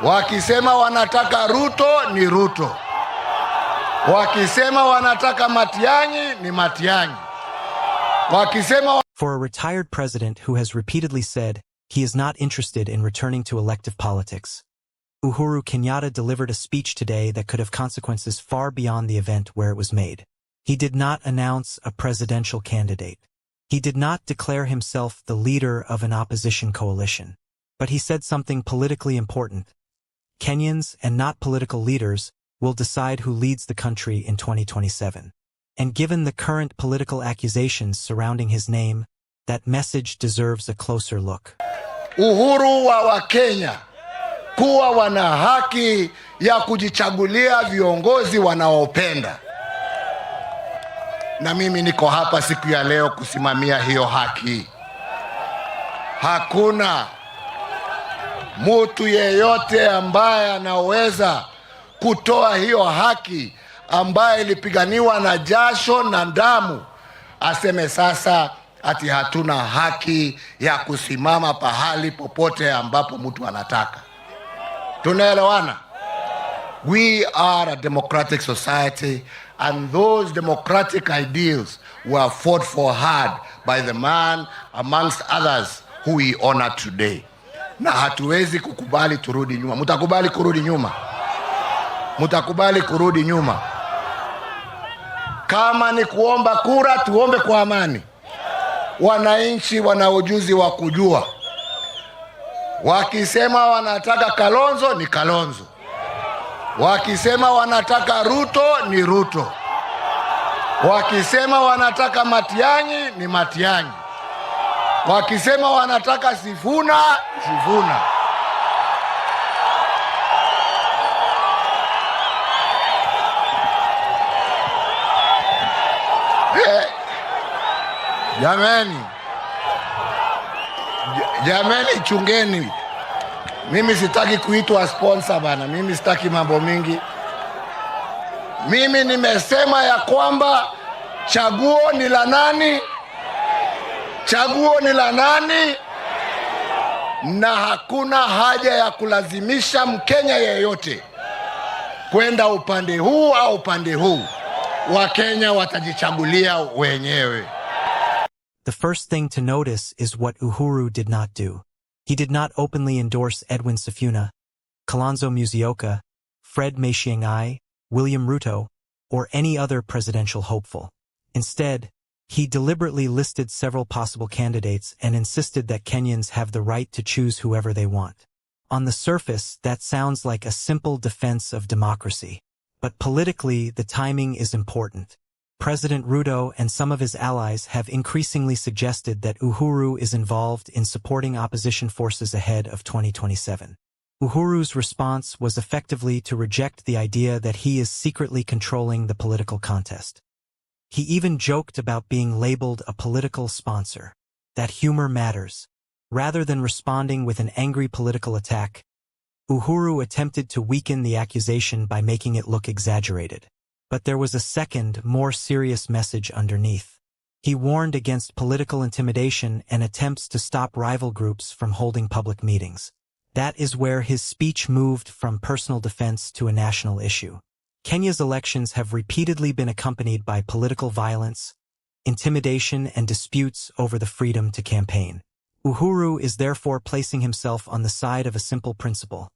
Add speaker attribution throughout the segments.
Speaker 1: Wakisema wanataka Ruto ni Ruto. Wakisema wanataka Matiang'i ni Matiang'i. Wakisema
Speaker 2: For a retired president who has repeatedly said he is not interested in returning to elective politics, Uhuru Kenyatta delivered a speech today that could have consequences far beyond the event where it was made. He did not announce a presidential candidate. He did not declare himself the leader of an opposition coalition. But he said something politically important. Kenyans, and not political leaders, will decide who leads the country in 2027. And given the current political accusations surrounding his name, that message deserves a closer look.
Speaker 1: Uhuru wa Wakenya kuwa wana haki ya kujichagulia viongozi wanaopenda. Na mimi niko hapa siku ya leo kusimamia hiyo haki. Hakuna mtu yeyote ambaye anaweza kutoa hiyo haki ambaye ilipiganiwa na jasho na damu aseme sasa ati hatuna haki ya kusimama pahali popote ambapo mtu anataka. Tunaelewana? We are a democratic society, and those democratic ideals were fought for hard by the man amongst others who we honor today. Na hatuwezi kukubali turudi nyuma. Mutakubali kurudi nyuma? Mutakubali kurudi nyuma? Kama ni kuomba kura, tuombe kwa amani. Wananchi wana ujuzi wa kujua. Wakisema wanataka Kalonzo ni Kalonzo. Wakisema wanataka Ruto ni Ruto. Wakisema wanataka Matiang'i ni Matiang'i. Wakisema wanataka Sifuna, Sifuna. Jameni chungeni. Mimi sitaki kuitwa sponsor bana. Mimi sitaki mambo mingi. Mimi nimesema ya kwamba chaguo ni la nani? Chaguo ni la nani? Na hakuna haja ya kulazimisha Mkenya yeyote kwenda upande huu au upande huu. Wakenya watajichagulia wenyewe.
Speaker 2: The first thing to notice is what Uhuru did not do. He did not openly endorse Edwin Sifuna, Kalonzo Musyoka, Fred Matiang'i, William Ruto, or any other presidential hopeful. Instead, he deliberately listed several possible candidates and insisted that Kenyans have the right to choose whoever they want. On the surface, that sounds like a simple defense of democracy. But politically, the timing is important. President Ruto and some of his allies have increasingly suggested that Uhuru is involved in supporting opposition forces ahead of 2027. Uhuru's response was effectively to reject the idea that he is secretly controlling the political contest. He even joked about being labeled a political sponsor. That humor matters. Rather than responding with an angry political attack, Uhuru attempted to weaken the accusation by making it look exaggerated. But there was a second, more serious message underneath. He warned against political intimidation and attempts to stop rival groups from holding public meetings. That is where his speech moved from personal defense to a national issue. Kenya's elections have repeatedly been accompanied by political violence, intimidation, and disputes over the freedom to campaign. Uhuru is therefore placing himself on the side of a simple principle.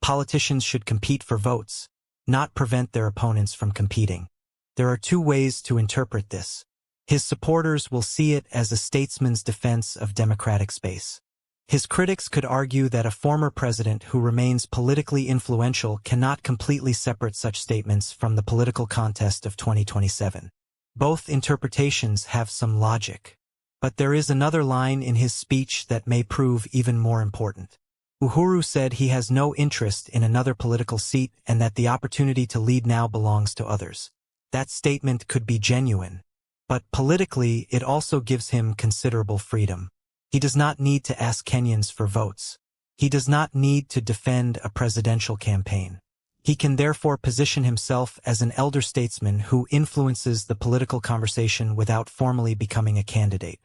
Speaker 2: Politicians should compete for votes, not prevent their opponents from competing. There are two ways to interpret this. His supporters will see it as a statesman's defense of democratic space. His critics could argue that a former president who remains politically influential cannot completely separate such statements from the political contest of 2027. Both interpretations have some logic. But there is another line in his speech that may prove even more important. Uhuru said he has no interest in another political seat and that the opportunity to lead now belongs to others. That statement could be genuine. But politically, it also gives him considerable freedom. He does not need to ask Kenyans for votes. He does not need to defend a presidential campaign. He can therefore position himself as an elder statesman who influences the political conversation without formally becoming a candidate.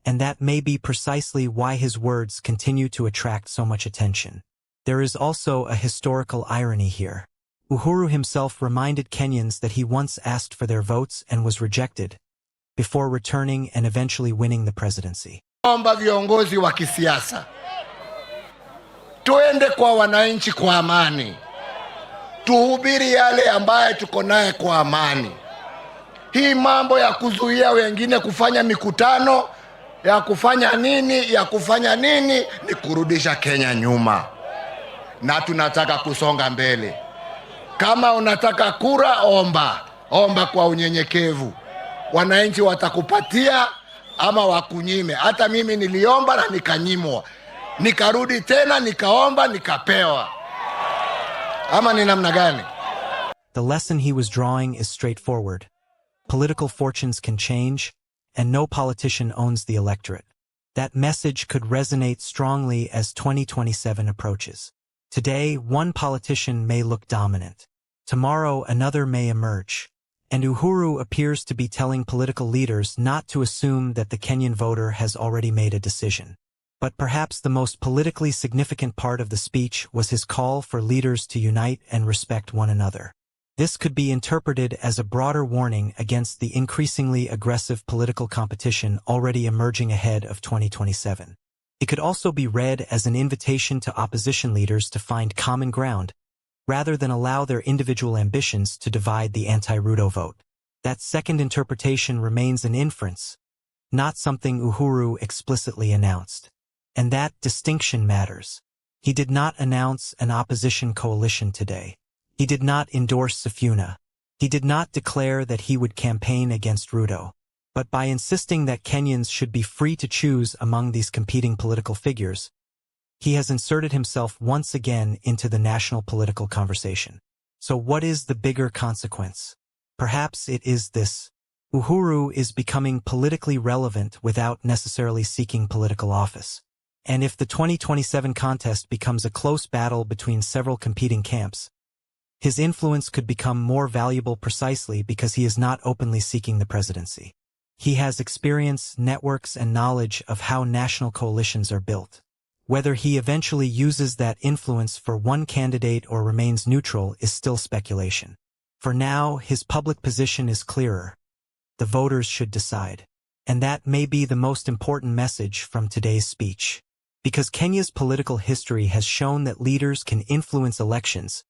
Speaker 2: And that may be precisely why his words continue to attract so much attention. There is also a historical irony here. Uhuru himself reminded Kenyans that he once asked for their votes and was rejected, before returning and eventually winning the presidency.
Speaker 1: Omba viongozi wa kisiasa, tuende kwa wananchi kwa amani, tuhubiri yale ambaye tuko naye kwa amani. Hii mambo ya kuzuia wengine kufanya mikutano, ya kufanya nini ni kurudisha Kenya nyuma, na tunataka kusonga mbele. Kama unataka kura, omba kwa unyenyekevu. Wananchi watakupatia ama wakunyime. Hata mimi niliomba na nikanyimwa, nikarudi tena nikaomba nikapewa. Ama ni namna gani?
Speaker 2: The lesson he was drawing is straightforward. Political fortunes can change, and no politician owns the electorate. That message could resonate strongly as 2027 approaches. Today, one politician may look dominant. Tomorrow, another may emerge. And Uhuru appears to be telling political leaders not to assume that the Kenyan voter has already made a decision. But perhaps the most politically significant part of the speech was his call for leaders to unite and respect one another. This could be interpreted as a broader warning against the increasingly aggressive political competition already emerging ahead of 2027. It could also be read as an invitation to opposition leaders to find common ground, rather than allow their individual ambitions to divide the anti-Ruto vote. That second interpretation remains an inference, not something Uhuru explicitly announced. And that distinction matters. He did not announce an opposition coalition today. He did not endorse Sifuna. He did not declare that he would campaign against Ruto. But by insisting that Kenyans should be free to choose among these competing political figures, he has inserted himself once again into the national political conversation. So what is the bigger consequence? Perhaps it is this. Uhuru is becoming politically relevant without necessarily seeking political office. And if the 2027 contest becomes a close battle between several competing camps, his influence could become more valuable precisely because he is not openly seeking the presidency. He has experience, networks, and knowledge of how national coalitions are built. Whether he eventually uses that influence for one candidate or remains neutral is still speculation. For now, his public position is clearer. The voters should decide. And that may be the most important message from today's speech. Because Kenya's political history has shown that leaders can influence elections,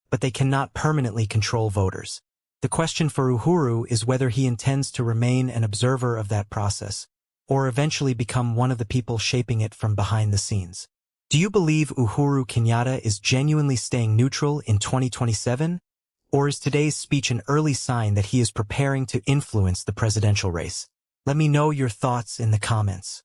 Speaker 2: but they cannot permanently control voters. The question for Uhuru is whether he intends to remain an observer of that process, or eventually become one of the people shaping it from behind the scenes. Do you believe Uhuru Kenyatta is genuinely staying neutral in 2027? Or is today's speech an early sign that he is preparing to influence the presidential race? Let me know your thoughts in the comments.